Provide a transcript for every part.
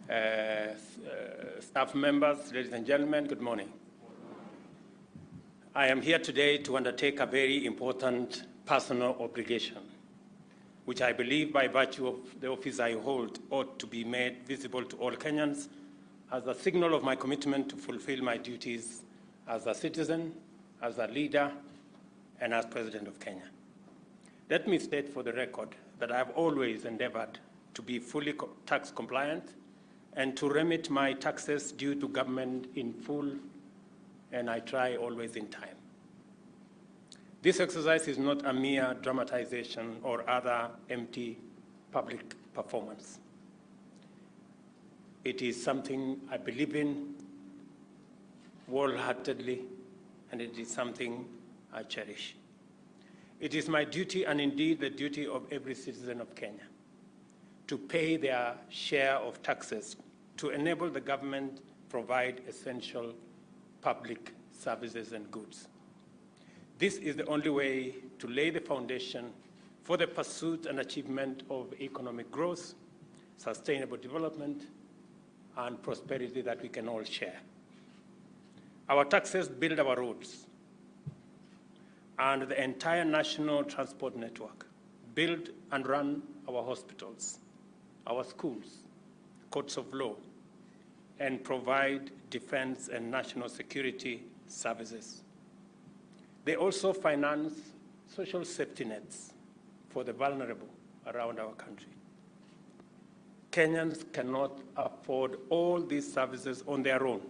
staff members, ladies and gentlemen, good morning. I am here today to undertake a very important personal obligation, which I believe by virtue of the office I hold ought to be made visible to all Kenyans as a signal of my commitment to fulfill my duties as a citizen, as a leader, and as President of Kenya. Let me state for the record that I have always endeavored to be fully tax compliant and to remit my taxes due to government in full, and I try always in time. This exercise is not a mere dramatization or other empty public performance. It is something I believe in wholeheartedly, and it is something I cherish. It is my duty, and indeed the duty of every citizen of Kenya, to pay their share of taxes to enable the government provide essential public services and goods. This is the only way to lay the foundation for the pursuit and achievement of economic growth, sustainable development, and prosperity that we can all share. Our taxes build our roads and the entire national transport network, build and run our hospitals, our schools, courts of law, and provide defense and national security services. They also finance social safety nets for the vulnerable around our country. Kenyans cannot afford all these services on their own,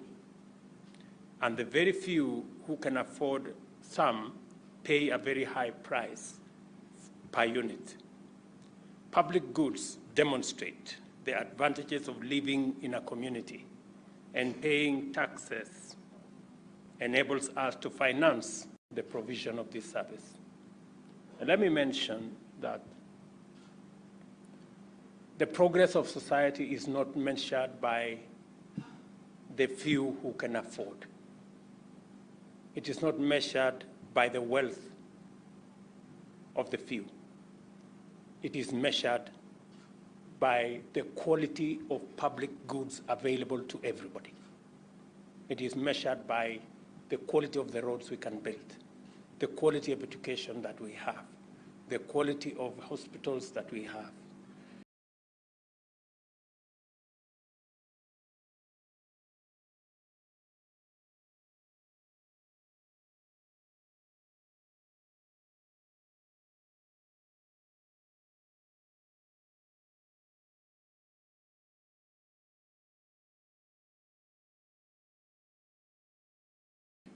and the very few who can afford some pay a very high price per unit. Public goods demonstrate the advantages of living in a community, and paying taxes enables us to finance the provision of this service. And let me mention that the progress of society is not measured by the few who can afford. It is not measured by the wealth of the few. It is measured by the quality of public goods available to everybody. It is measured by the quality of the roads we can build, the quality of education that we have, the quality of hospitals that we have.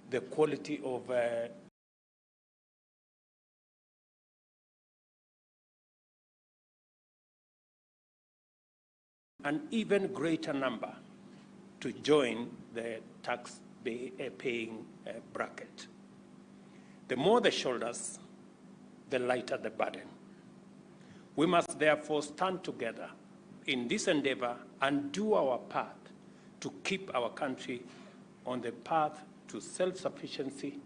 The quality of an even greater number to join the tax-paying bracket. The more the shoulders, the lighter the burden. We must therefore stand together in this endeavor and do our part to keep our country on the path to self-sufficiency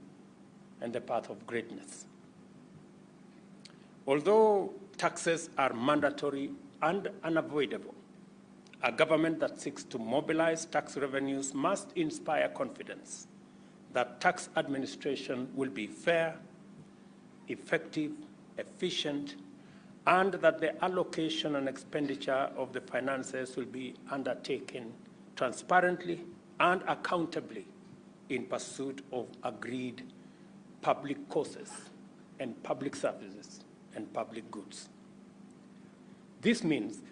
and the path of greatness. Although taxes are mandatory and unavoidable, a government that seeks to mobilize tax revenues must inspire confidence that tax administration will be fair, effective, efficient, and that the allocation and expenditure of the finances will be undertaken transparently and accountably in pursuit of agreed public causes and public services and public goods. This means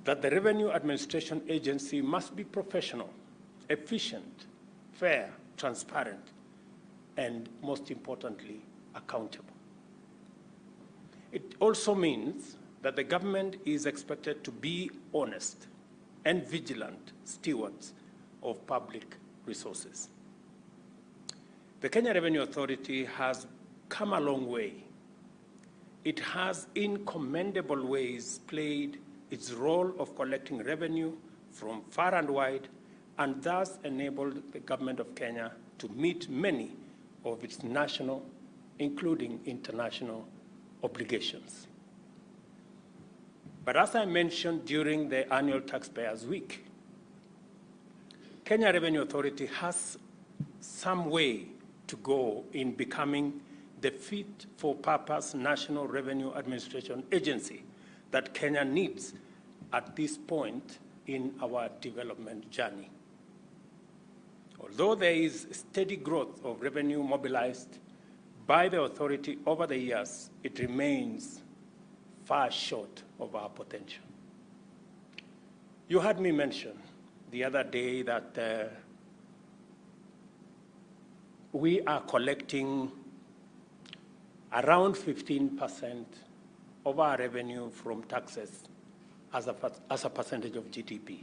that the Revenue Administration Agency must be professional, efficient, fair, transparent, and most importantly, accountable. It also means that the government is expected to be honest and vigilant stewards of public resources. The Kenya Revenue Authority has come a long way. It has in commendable ways played its role of collecting revenue from far and wide, and thus enabled the government of Kenya to meet many of its national, including international, obligations. But as I mentioned during the annual Taxpayers Week, Kenya Revenue Authority has some way to go in becoming the fit-for-purpose National Revenue Administration agency that Kenya needs at this point in our development journey. Although there is steady growth of revenue mobilized by the authority over the years, it remains far short of our potential. You heard me mention the other day that we are collecting around 15% of our revenue from taxes as a percentage of GDP.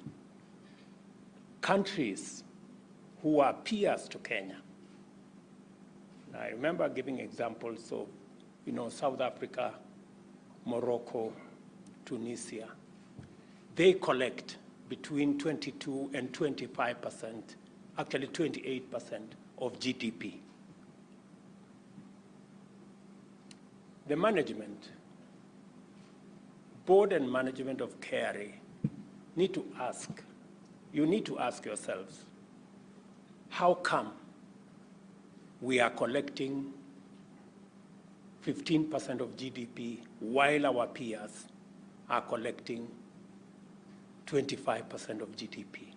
Countries who are peers to Kenya, I remember giving examples of, South Africa, Morocco, Tunisia. They collect between 22 and 25%, actually 28% of GDP. The management, board and management of KRA need to ask yourselves, how come we are collecting 15% of GDP while our peers are collecting 25% of GDP?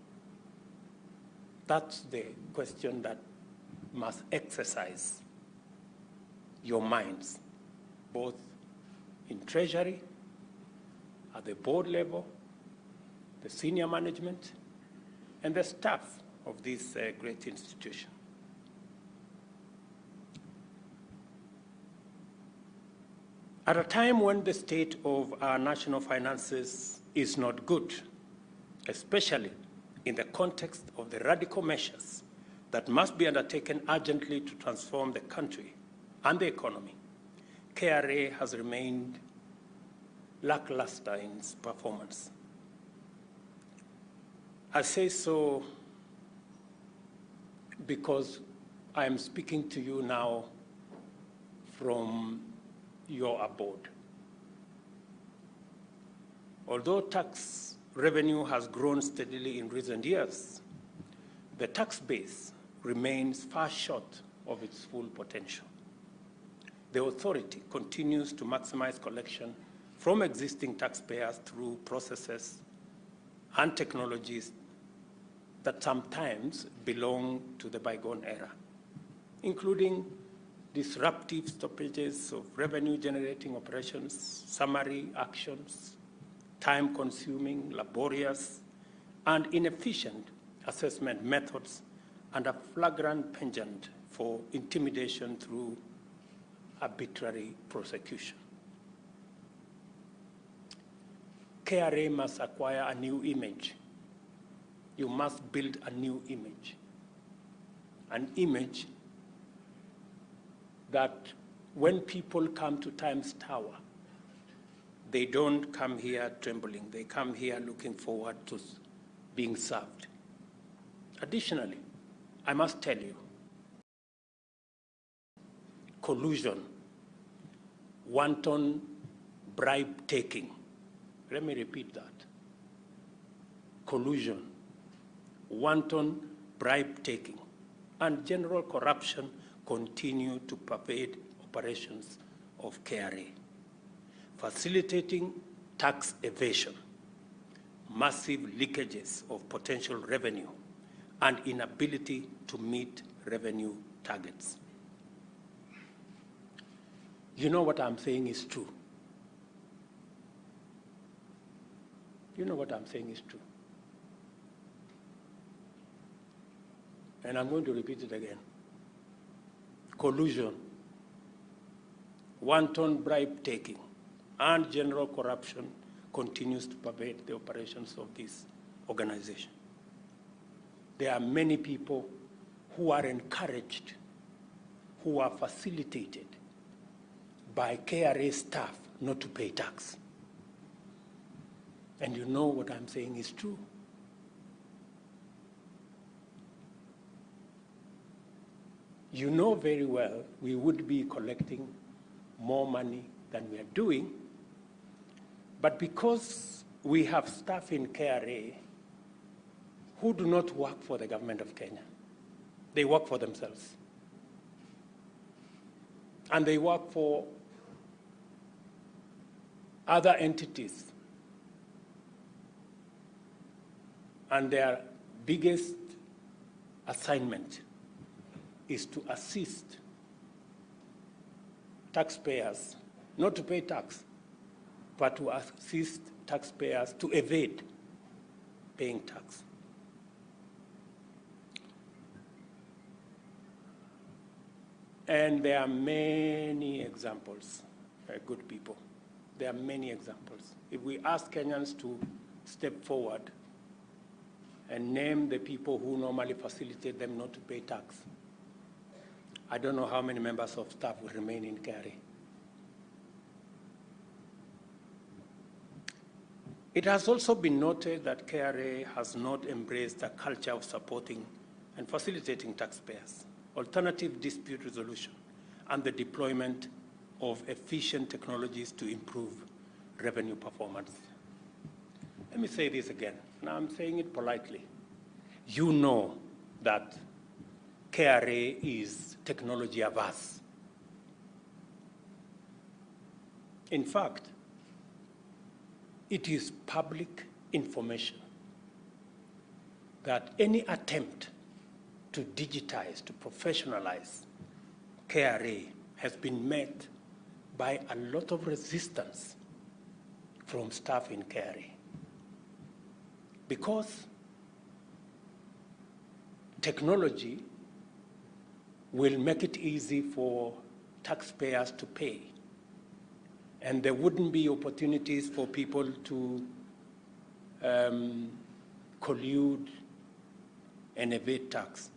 That's the question that must exercise your minds, both in Treasury, at the board level, the senior management, and the staff of this great institution. At a time when the state of our national finances is not good, especially in the context of the radical measures that must be undertaken urgently to transform the country and the economy, KRA has remained lackluster in its performance. I say so because I am speaking to you now from your abode. Although tax revenue has grown steadily in recent years, the tax base remains far short of its full potential. The authority continues to maximize collection from existing taxpayers through processes and technologies that sometimes belong to the bygone era, including disruptive stoppages of revenue-generating operations, summary actions, time-consuming, laborious, and inefficient assessment methods, and a flagrant penchant for intimidation through arbitrary prosecution. KRA must acquire a new image. You must build a new image, an image that when people come to Times Tower, they don't come here trembling. They come here looking forward to being served. Additionally, I must tell you, collusion, wanton bribe-taking, let me repeat that. Collusion, wanton bribe-taking, and general corruption continue to pervade operations of KRA, facilitating tax evasion, massive leakages of potential revenue, and inability to meet revenue targets. You know what I'm saying is true. You know what I'm saying is true. And I'm going to repeat it again. Collusion, wanton bribe-taking, and general corruption continues to pervade the operations of this organization. There are many people who are encouraged, who are facilitated by KRA staff not to pay tax. And you know what I'm saying is true. You know very well we would be collecting more money than we are doing, but because we have staff in KRA who do not work for the government of Kenya. They work for themselves. And they work for other entities. And their biggest assignment is to assist taxpayers, not to pay tax, but to assist taxpayers to evade paying tax. And there are many examples, good people. There are many examples. If we ask Kenyans to step forward and name the people who normally facilitate them not to pay tax, I don't know how many members of staff will remain in KRA. It has also been noted that KRA has not embraced a culture of supporting and facilitating taxpayers, alternative dispute resolution, and the deployment of efficient technologies to improve revenue performance. Let me say this again, and I'm saying it politely. You know that KRA is technology averse. In fact, it is public information that any attempt to digitize, to professionalize KRA has been met by a lot of resistance from staff in KRA. Because technology will make it easy for taxpayers to pay. And there wouldn't be opportunities for people to collude and evade tax.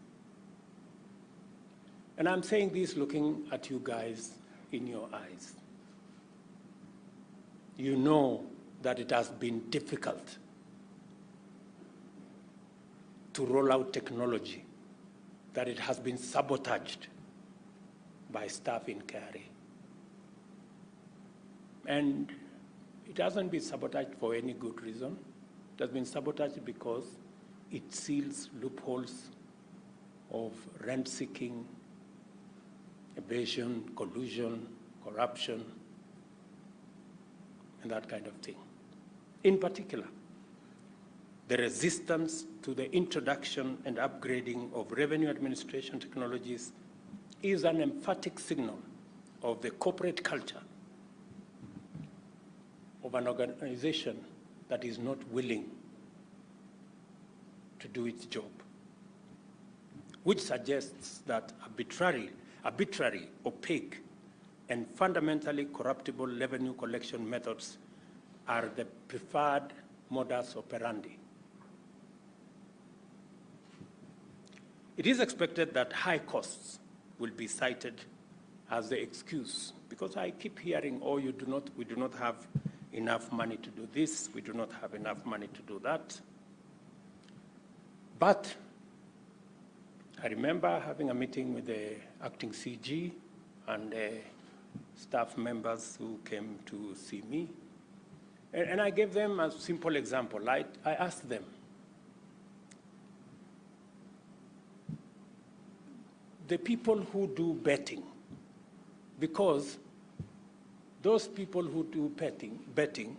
And I'm saying this looking at you guys in your eyes. You know that it has been difficult to roll out technology, that it has been sabotaged by staff in KRA. And it hasn't been sabotaged for any good reason. It has been sabotaged because it seals loopholes of rent-seeking, evasion, collusion, corruption, and that kind of thing. In particular, the resistance to the introduction and upgrading of revenue administration technologies is an emphatic signal of the corporate culture of an organization that is not willing to do its job, which suggests that arbitrary, opaque, and fundamentally corruptible revenue collection methods are the preferred modus operandi. It is expected that high costs will be cited as the excuse, because I keep hearing, oh, we do not have enough money to do this, we do not have enough money to do that. But I remember having a meeting with the acting CG and staff members who came to see me. And I gave them a simple example. I asked them, the people who do betting, because those people who do betting,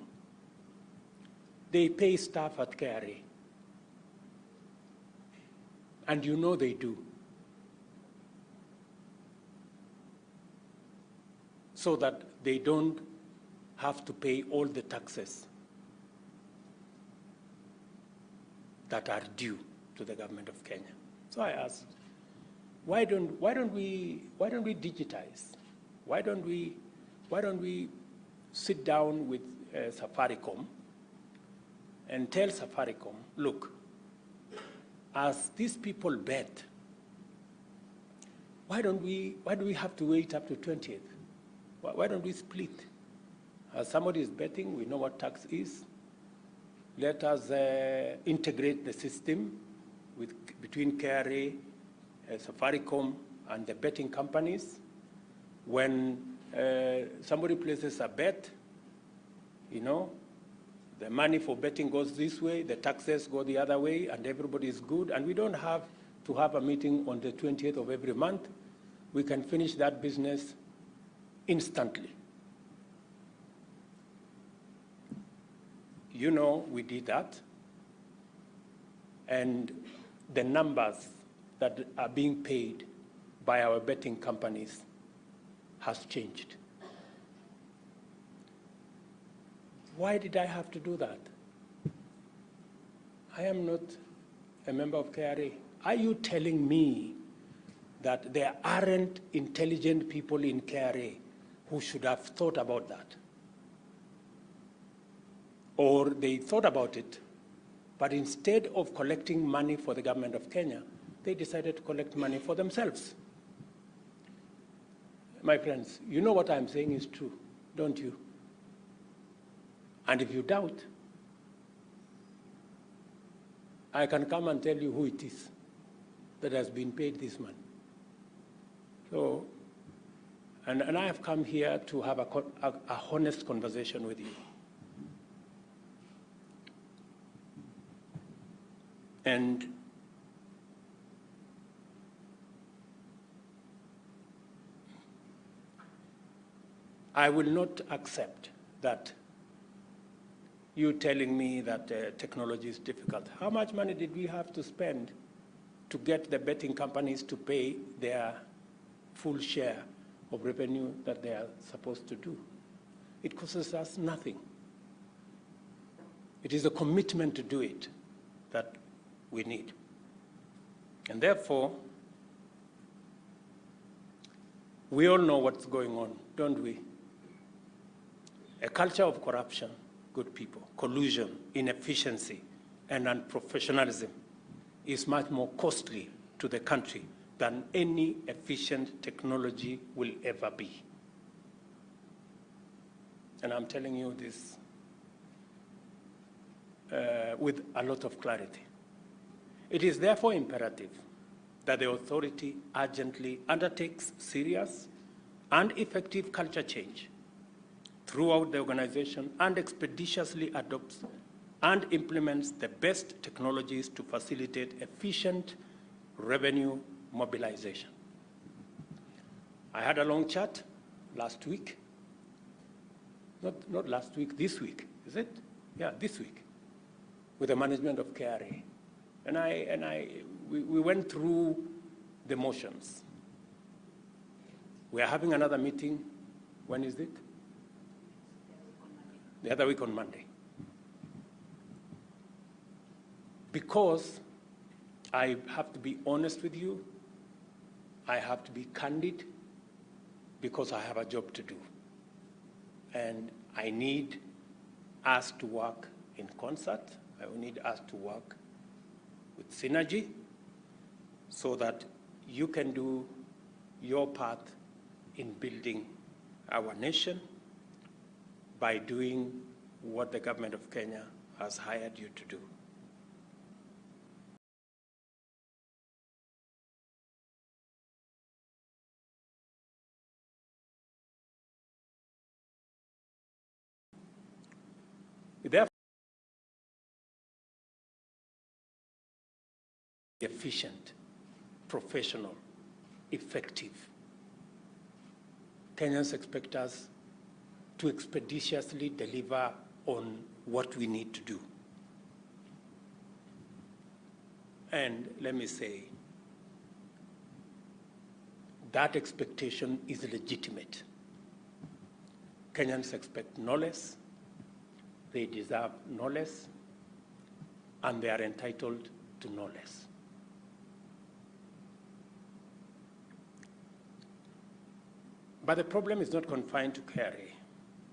they pay staff at KRA. And you know they do. So that they don't have to pay all the taxes that are due to the government of Kenya. So I asked, why don't we digitize? Why don't we sit down with Safaricom and tell Safaricom, look, as these people bet, why do we have to wait up to 20th? Why don't we split? As somebody is betting, we know what tax is. Let us integrate the system between KRA, Safaricom, and the betting companies. When somebody places a bet, The money for betting goes this way, the taxes go the other way, and everybody is good, and we don't have to have a meeting on the 20th of every month. We can finish that business instantly. You know, we did that, and the numbers that are being paid by our betting companies has changed. Why did I have to do that? I am not a member of KRA. Are you telling me that there aren't intelligent people in KRA who should have thought about that? Or they thought about it, but instead of collecting money for the government of Kenya, they decided to collect money for themselves. My friends, you know what I'm saying is true, don't you? And if you doubt, I can come and tell you who it is that has been paid this money. So, and I have come here to have a honest conversation with you. And I will not accept that you telling me that technology is difficult. How much money did we have to spend to get the betting companies to pay their full share of revenue that they are supposed to do? It costs us nothing. It is a commitment to do it that we need. And therefore, we all know what's going on, don't we? A culture of corruption, good people, collusion, inefficiency, and unprofessionalism is much more costly to the country than any efficient technology will ever be. And I'm telling you this with a lot of clarity. It is therefore imperative that the authority urgently undertakes serious and effective culture change throughout the organization and expeditiously adopts and implements the best technologies to facilitate efficient revenue mobilization. I had a long chat last week, not last week, this week, is it? Yeah, this week, with the management of KRA. We went through the motions. We are having another meeting, when is it? The other week on Monday. Because I have to be honest with you, I have to be candid, because I have a job to do. And I need us to work in concert. I need us to work with synergy so that you can do your part in building our nation by doing what the government of Kenya has hired you to do. Therefore, efficient, professional, effective. Kenyans expect us to expeditiously deliver on what we need to do. And let me say, that expectation is legitimate. Kenyans expect no less, they deserve no less, and they are entitled to no less. But the problem is not confined to KRA.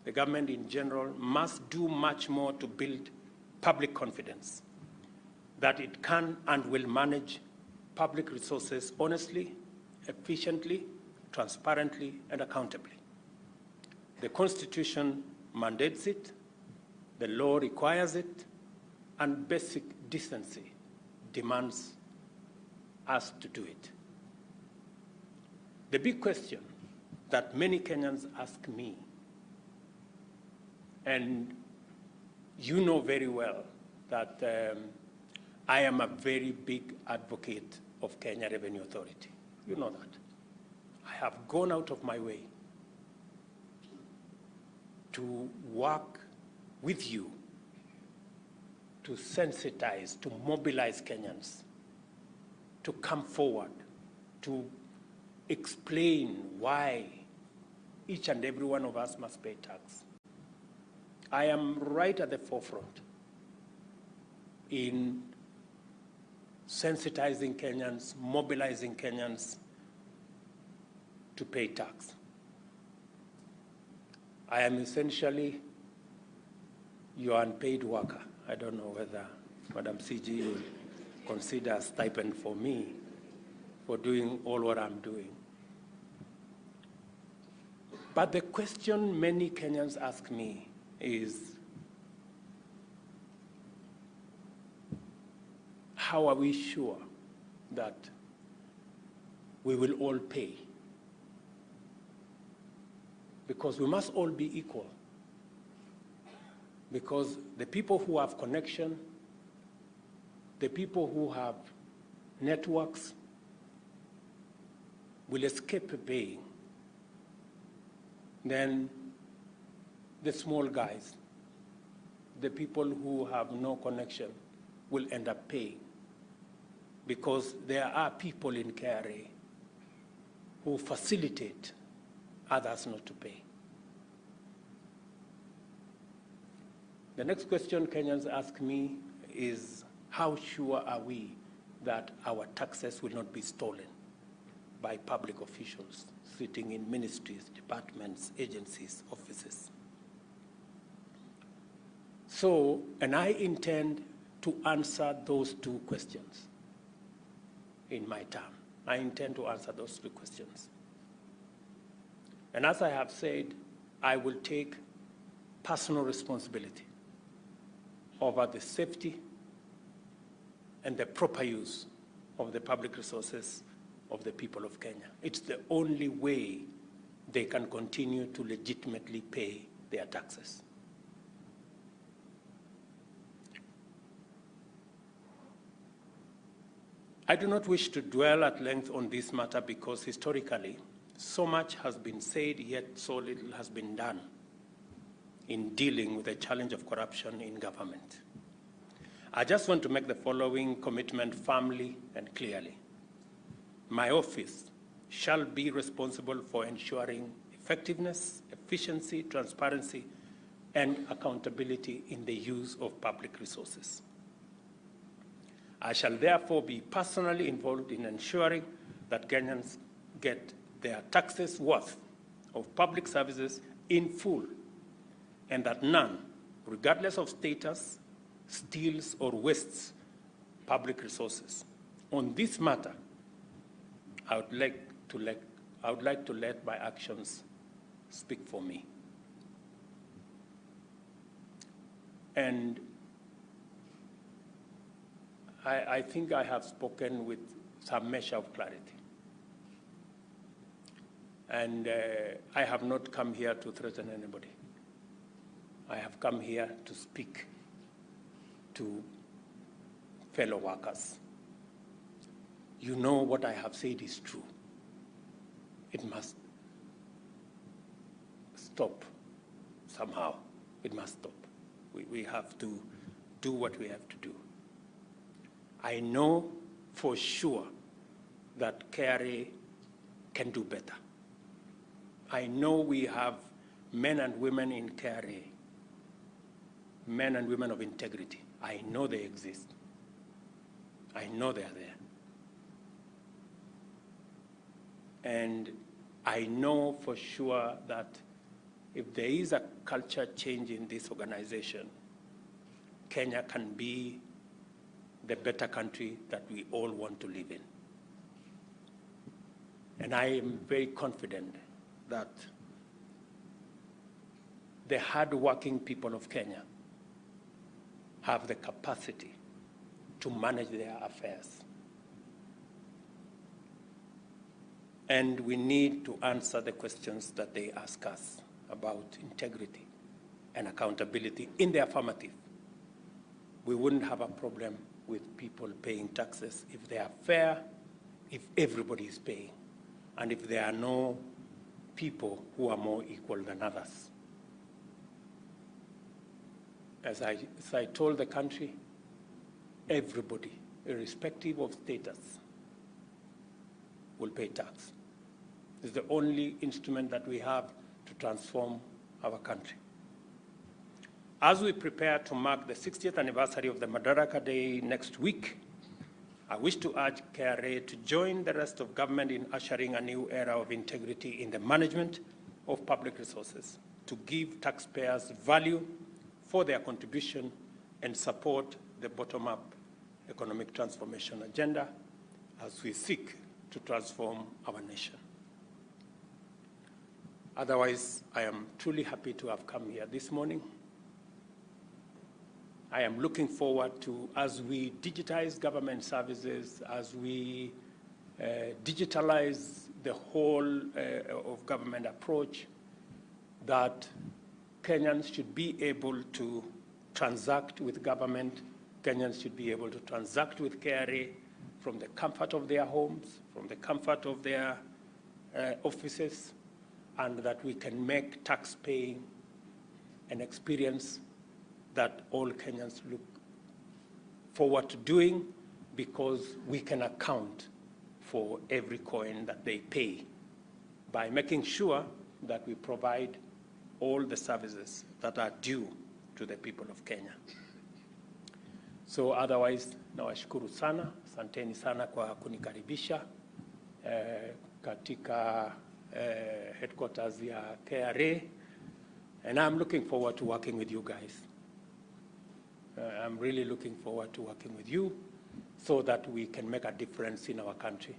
The government in general must do much more to build public confidence that it can and will manage public resources honestly, efficiently, transparently, and accountably. The Constitution mandates it, the law requires it, and basic decency demands us to do it. The big question that many Kenyans ask me, and You know very well that I am a very big advocate of Kenya Revenue Authority. You know that. I have gone out of my way to work with you to sensitize, to mobilize Kenyans, to come forward, to explain why each and every one of us must pay tax. I am right at the forefront in sensitizing Kenyans, mobilizing Kenyans to pay tax. I am essentially your unpaid worker. I don't know whether Madam CG will consider a stipend for me for doing all what I'm doing. But the question many Kenyans ask me is, how are we sure that we will all pay? Because we must all be equal. Because the people who have connection, the people who have networks will escape paying. Then the small guys, the people who have no connection, will end up paying. Because there are people in KRA who facilitate others not to pay. The next question Kenyans ask me is, how sure are we that our taxes will not be stolen by public officials sitting in ministries, departments, agencies, offices? So, and I intend to answer those two questions in my term. I intend to answer those two questions. And as I have said, I will take personal responsibility over the safety and the proper use of the public resources of the people of Kenya. It's the only way they can continue to legitimately pay their taxes. I do not wish to dwell at length on this matter because historically, so much has been said, yet so little has been done in dealing with the challenge of corruption in government. I just want to make the following commitment firmly and clearly. My office shall be responsible for ensuring effectiveness, efficiency, transparency, and accountability in the use of public resources. I shall therefore be personally involved in ensuring that Kenyans get their taxes worth of public services in full, and that none, regardless of status, steals or wastes public resources. On this matter, I would like to let my actions speak for me. And I think I have spoken with some measure of clarity. And I have not come here to threaten anybody. I have come here to speak to fellow workers. You know what I have said is true. It must stop somehow. It must stop. We have to do what we have to do. I know for sure that KRA can do better. I know we have men and women in KRA, men and women of integrity. I know they exist. I know they're there. And I know for sure that if there is a culture change in this organization, Kenya can be the better country that we all want to live in. And I am very confident that the hard-working people of Kenya have the capacity to manage their affairs. And we need to answer the questions that they ask us about integrity and accountability in the affirmative we wouldn't have a problem with people paying taxes if they are fair, if everybody is paying, and if there are no people who are more equal than others. As I told the country, everybody, irrespective of status, will pay tax. It's the only instrument that we have to transform our country. As we prepare to mark the 60th anniversary of the Madaraka Day next week, I wish to urge KRA to join the rest of government in ushering a new era of integrity in the management of public resources, to give taxpayers value for their contribution and support the bottom-up economic transformation agenda as we seek to transform our nation. Otherwise, I am truly happy to have come here this morning. I am looking forward to, as we digitize government services, as we digitalize the whole of government approach, that Kenyans should be able to transact with government. Kenyans should be able to transact with KRA from the comfort of their homes, from the comfort of their offices, and that we can make tax paying an experience that all Kenyans look forward to doing, because we can account for every coin that they pay by making sure that we provide all the services that are due to the people of Kenya. So otherwise, nawashukuru sana, asanteni sana kwa kunikaribisha katika headquarters ya KRA, and I'm looking forward to working with you guys. I'm really looking forward to working with you so that we can make a difference in our country.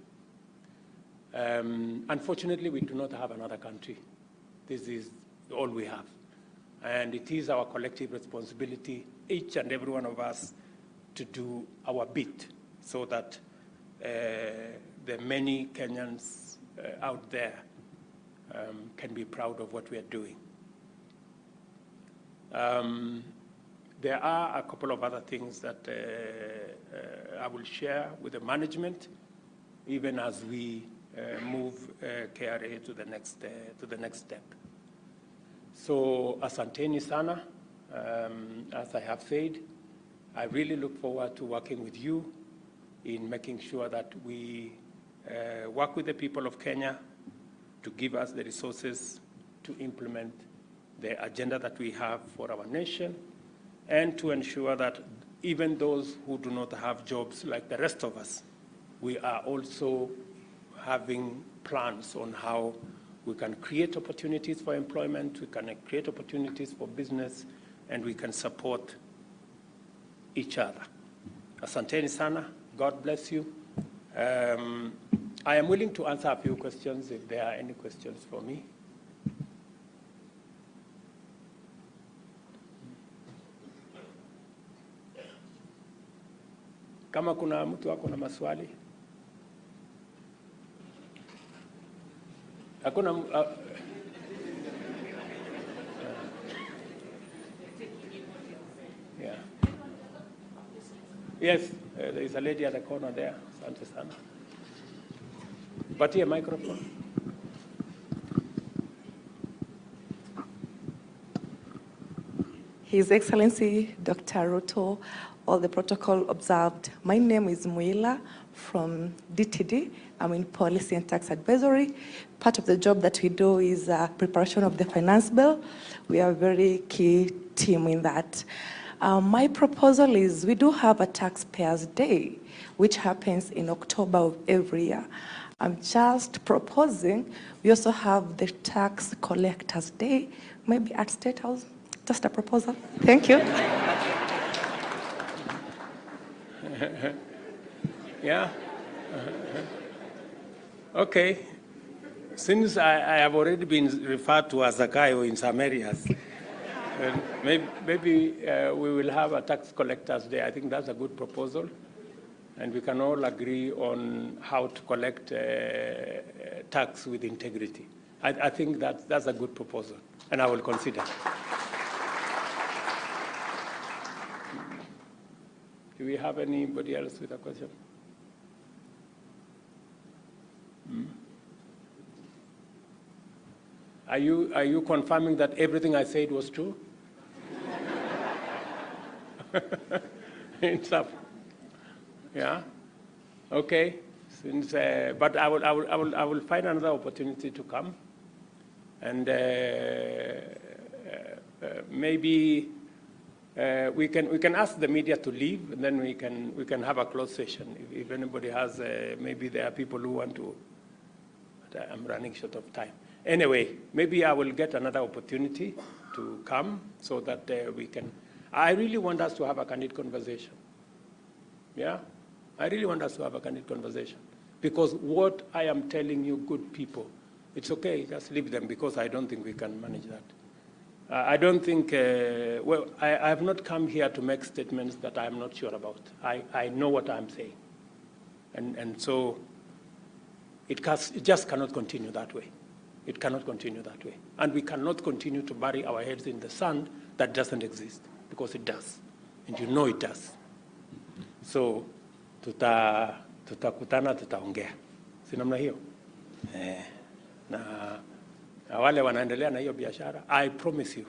Unfortunately, we do not have another country. This is all we have. And it is our collective responsibility, each and every one of us, to do our bit so that the many Kenyans out there can be proud of what we are doing. There are a couple of other things that I will share with the management, even as we move KRA to the next step. So, asanteni sana. As I have said, I really look forward to working with you in making sure that we work with the people of Kenya to give us the resources to implement the agenda that we have for our nation, and to ensure that even those who do not have jobs like the rest of us, we are also having plans on how we can create opportunities for employment, we can create opportunities for business, and we can support each other. Asanteni sana. God bless you. I am willing to answer a few questions if there are any questions for me. Kama kuna mtu wako na maswali? Hakuna yeah. Yes, there is a lady at the corner there. Asante sana. Patia microphone. His Excellency Dr. Ruto, all the protocol observed. My name is Muila from DTD. I'm in Policy and Tax Advisory. Part of the job that we do is preparation of the finance bill. We are a very key team in that. My proposal is we do have a Taxpayers' Day, which happens in October of every year. I'm just proposing we also have the Tax Collectors' Day, maybe at State House. Just a proposal. Thank you. Yeah. Okay. Since I have already been referred to as a guy in some areas, maybe we will have a Tax Collectors' Day. I think that's a good proposal. And we can all agree on how to collect tax with integrity. I think that's a good proposal, and I will consider. Do we have anybody else with a question? Are you confirming that everything I said was true? It's up. Yeah. Okay. Since, but I will find another opportunity to come, and maybe we can ask the media to leave, and then we can have a closed session. If anybody has, maybe there are people who want to. But I'm running short of time. Anyway, maybe I will get another opportunity to come so that we can. I really want us to have a candid conversation. Yeah, I really want us to have a candid conversation, because what I am telling you, good people, it's okay, just leave them, because I don't think we can manage that. I don't think, well, I have not come here to make statements that I'm not sure about. I know what I'm saying. And so it just cannot continue that way. It cannot continue that way. And we cannot continue to bury our heads in the sand that doesn't exist, because it does. And you know it does. So, tutakutana, tutaongea. Si namna hiyo? Na wale wanaendelea na hiyo biashara, I promise you,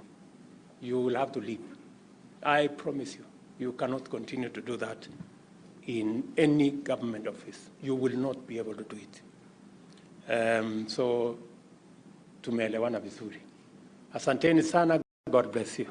you will have to leave. I promise you, you cannot continue to do that in any government office. You will not be able to do it. So, tumeelewana vizuri. Asanteni sana. God bless you.